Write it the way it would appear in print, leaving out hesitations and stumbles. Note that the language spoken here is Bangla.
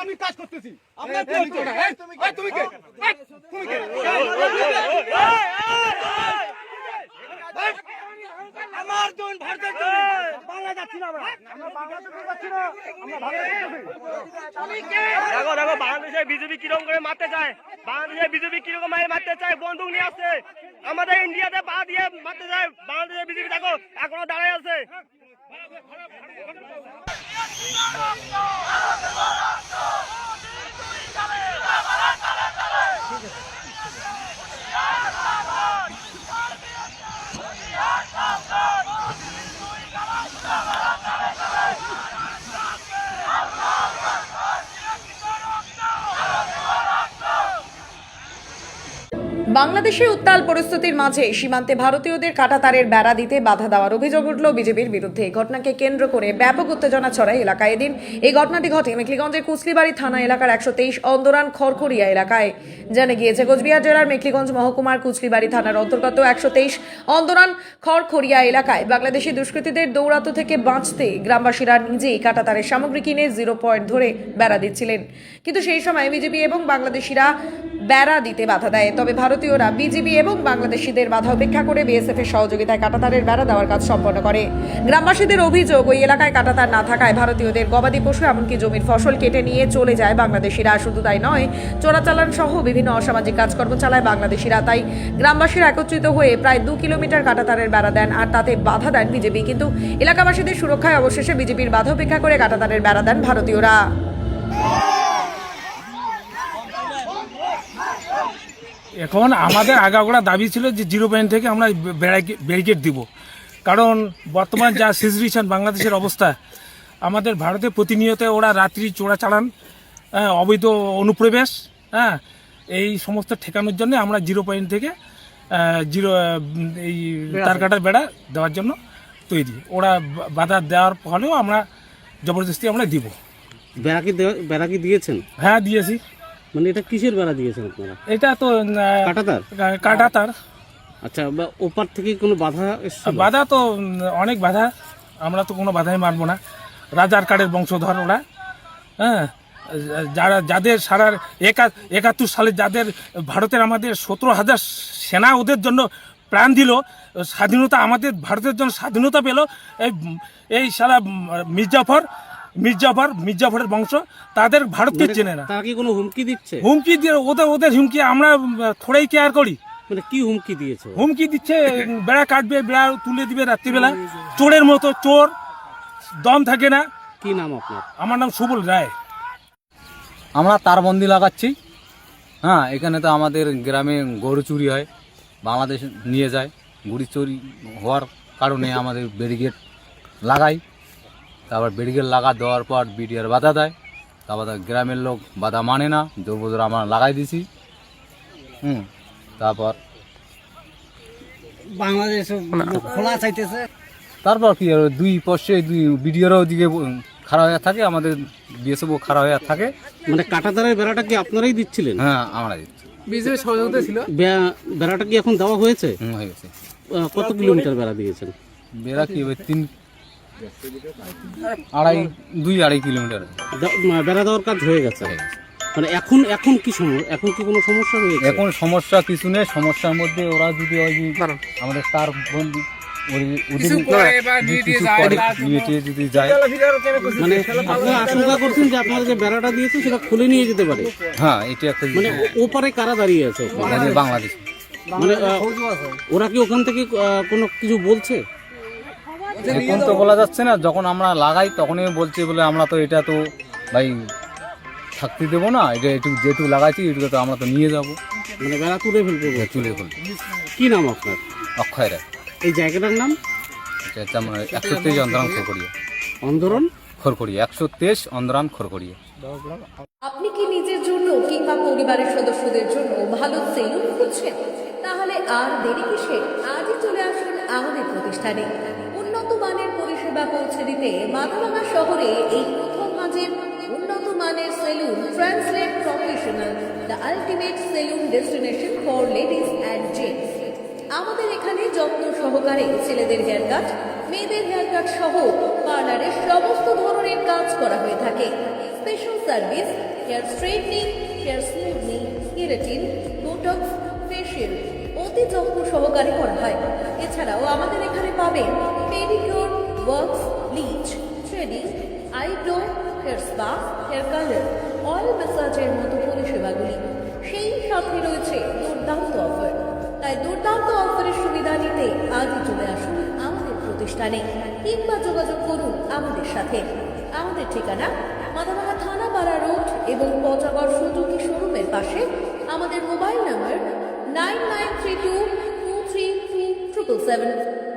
আমি কাজ করতেছি আপনার কি হচ্ছে এই তুমি কে তুমি কে আমার জন ভারতের জমি বাংলা যাচ্ছি না আমরা বাংলাদেশে যাচ্ছি না আমরা ভারতে যাচ্ছি তুমি কে দেখো দেখো বাংলাদেশে বিজেপি কিরকম করে মারতে চায় বাংলাদেশে বিজেপি কিরকম মারতে চায় বন্দুক নিয়ে আসছে আমাদের ইন্ডিয়াতে পা দিয়ে মারতে চায় বাংলাদেশে বিজেপি দেখো এখনো দাঁড়ায় আছে বাংলাদেশের উত্তাল পরিস্থিতির মাঝে সীমান্তে ভারতীয়দের কাঁটাতারের বেড়া দিতে বাধা দেওয়ার অভিযোগ উঠল বিজেপির বিরুদ্ধে। এই ঘটনাকে কেন্দ্র করে ব্যাপক উত্তেজনা ছড়ায় এলাকায়। এদিন এই ঘটনাটি ঘটে মেখলিগঞ্জের কুচলিবাড়ি থানা এলাকার 123 অন্দরান খড়খড়িয়া এলাকায়। জানা গিয়েছে কোচবিহার জেলার মেখলিগঞ্জ মহকুমার কুচলিবাড়ি থানার অন্তর্গত 123 অন্দরান খড়খড়িয়া এলাকায় বাংলাদেশি দুষ্কৃতীদের দৌরাত্ম্য থেকে বাঁচতে গ্রামবাসীরা নিজেই কাঁটাতারের সামগ্রী কিনে 0 পয়েন্ট ধরে বেড়া দিচ্ছিলেন, কিন্তু সেই সময় বিজেপি এবং বাংলাদেশিরা বেড়া দিতে বাধা দেয়। তবে ভারতীয়রা বিজেপি এবং বাংলাদেশিদের বাধা উপেক্ষা করে বিএসএফ এর সহযোগিতায় কাঁটাতারের বেড়া দেওয়ার কাজ সম্পন্ন করে। গ্রামবাসীদের অভিযোগ, ওই এলাকায় কাঁটাতার না থাকায় ভারতীয়দের গবাদি পশু এমনকি জমির ফসল কেটে নিয়ে চলে যায় বাংলাদেশিরা। শুধু তাই নয়, চোরাচালান সহ বিভিন্ন অসামাজিক কাজকর্ম চালায় বাংলাদেশিরা। তাই গ্রামবাসীরা একত্রিত হয়ে প্রায় 2 কিলোমিটার কাঁটাতারের বেড়া দেন আর তাতে বাধা দেন বিজেপি, কিন্তু এলাকাবাসীদের সুরক্ষায় অবশেষে বিজেপির বাধা উপেক্ষা করে কাঁটাতারের বেড়া দেন ভারতীয়রা। এখন আমাদের আগাগোড়া দাবি ছিল যে 0 পয়েন্ট থেকে আমরা ব্যারিকেড দিব, কারণ বর্তমান যা সিচুয়েশন বাংলাদেশের অবস্থা, আমাদের ভারতে প্রতিনিয়ত ওরা রাত্রি চোরাচালান, অবৈধ অনুপ্রবেশ, এই সমস্ত ঠেকানোর জন্য আমরা 0 পয়েন্ট থেকে এই তার কাটার বেড়া দেওয়ার জন্য তৈরি। ওরা বাধা দেওয়ার ফলেও আমরা জবরদস্তি আমরা দিব। বেড়া কি দিয়েছেন? হ্যাঁ, দিয়েছি। মানে এটা কিসের বেড়া দিয়েছেন আপনারা? এটা তো কাঁটাতার। আচ্ছা, ওপার থেকে কোনো বাধা এসেছিল? বাধা তো অনেক বাধা, আমরা তো কোনো বাধাই মানবো না। রাজার কার্ডের বংশধর ওরা, যাদের সারা 71 সালে যাদের ভারতের আমাদের 17,000 সেনা ওদের জন্য প্রাণ দিল, স্বাধীনতা আমাদের ভারতের জন্য স্বাধীনতা পেল, এই সারা মির্জাফরের বংশ, তাদের ভারতকে চেনে না। তারা কি কোনো হুমকি দিচ্ছে? হুমকি দিয়ে ওদের হুমকি আমরা থোড়াই কেয়ার করি। মানে কি হুমকি দিয়েছে? হুমকি দিচ্ছে বেড়া কাটবে, বেড়া তুলে দিবে রাত্রিবেলা, চোরের মতো চোর, দম থাকে না। কি নাম আপনার? আমার নাম সুবল রায়। আমরা তারবন্দি লাগাচ্ছি। এখানে তো আমাদের গ্রামে গরু চুরি হয়, বাংলাদেশ নিয়ে যায়। গরু চুরি হওয়ার কারণে আমাদের ব্যারিকেড লাগাই, তারপর ব্যারিকেড দেওয়ার পর বিডিআর বাধা দেয়, তারপর গ্রামের লোক বাধা মানে না, জোরবদর আমরা লাগাই দিছি। তারপর বাংলাদেশ খোলা চাইতেছে। তারপর কি দুই পক্ষে বিডিআরও ওদিকে খারাপ হয়ে থাকে, আমাদের বিএসএফও খারাপ হয়ে থাকে। মানে কাঁটাতারের বেড়াটা কি আপনারাই দিচ্ছিলেন? হ্যাঁ, আমরা দিচ্ছি। বিজেপির সহযোগিতা ছিল। বেড়াটা কি এখন দেওয়া হয়েছে? হয়ে গেছে। কত কিলোমিটার বেড়া দিয়েছেন? বেড়া কি 2-2.5 কিলোমিটার বেড়া দেওয়ার কাজ হয়ে গেছে। মানে এখন কি কোনো সমস্যা হয়েছে? এখন সমস্যা কিছু নেই। সমস্যার মধ্যে ওরা যদি আমাদের তার বন্ধু যদি যায়, মানে আপনারা আশঙ্কা করছেন যে আপনারা যে বেড়াটা দিয়েছে সেটা খুলে নিয়ে যেতে পারে। হ্যাঁ, এটা একটা মানে ওপারে কারা দাঁড়িয়ে আছে? বাংলাদেশ। মানে ওরা কি ওখান থেকে কোনো কিছু বলছে? এখন তো বলা যাচ্ছে না, যখন আমরা লাগাই তখনই বলছে বলে আমরা তো এটা তো ভাই থাকতে দেবো না, এটা যেটুকু লাগাইছি এটা তো আমরা তো নিয়ে যাবো। মানে বেড়া তুলে ফেলবো? তুলে ফেলবো। কি নাম আপনার? অক্ষয় রায়। এই জায়গাটার নাম? এটা হচ্ছে আমরা 123 অন্দরান খড়খড়িয়া। অন্দরন খড়খড়িয়া 123 অন্দরান খড়খড়িয়া। আপনি কি নিজের জন্য কিংবা পরিবারের সদস্যদের জন্য ভালো সেলুন খুঁজছেন? তাহলে আর দেরি কিসের? আজই চলে আসুন আমাদের প্রতিষ্ঠানে। উন্নত মানের পরিষেবা পৌঁছে দিতে মাথাভাঙা শহরে এই প্রথম মাঝের উন্নত মানের salon translate professional, the ultimate salon destination for ladies and gents. আমাদের এখানে যত্ন সহকারে ছেলেদের হেয়ার কাট, মেয়েদের হেয়ার কাট সহ পার্লারের সমস্ত ধরনের কাজ করা হয়ে থাকে। Special service, hair straightening, hair smoothing, keratin, botox, facial অতি যত্ন সহকারে করা হয়। এছাড়াও আমাদের এখানে পাবেন pedicure, wax, bleach, threading, eyebrow, hair spa, hair colour, oil ম্যাসাজের মতো পরিষেবাগুলি। সেই সাথে রয়েছে দুর্দান্ত অফার। তাই দুর্দান্ত অফারের সুবিধা নিতে আজই চলে আসুন আমাদের প্রতিষ্ঠানে কিংবা যোগাযোগ করুন আমাদের সাথে। আমাদের ঠিকানা মাথাভাঙা থানাপাড়া রোড এবং পচাগড় সুজুকি শোরুমের পাশে। আমাদের মোবাইল নম্বর 9932233777।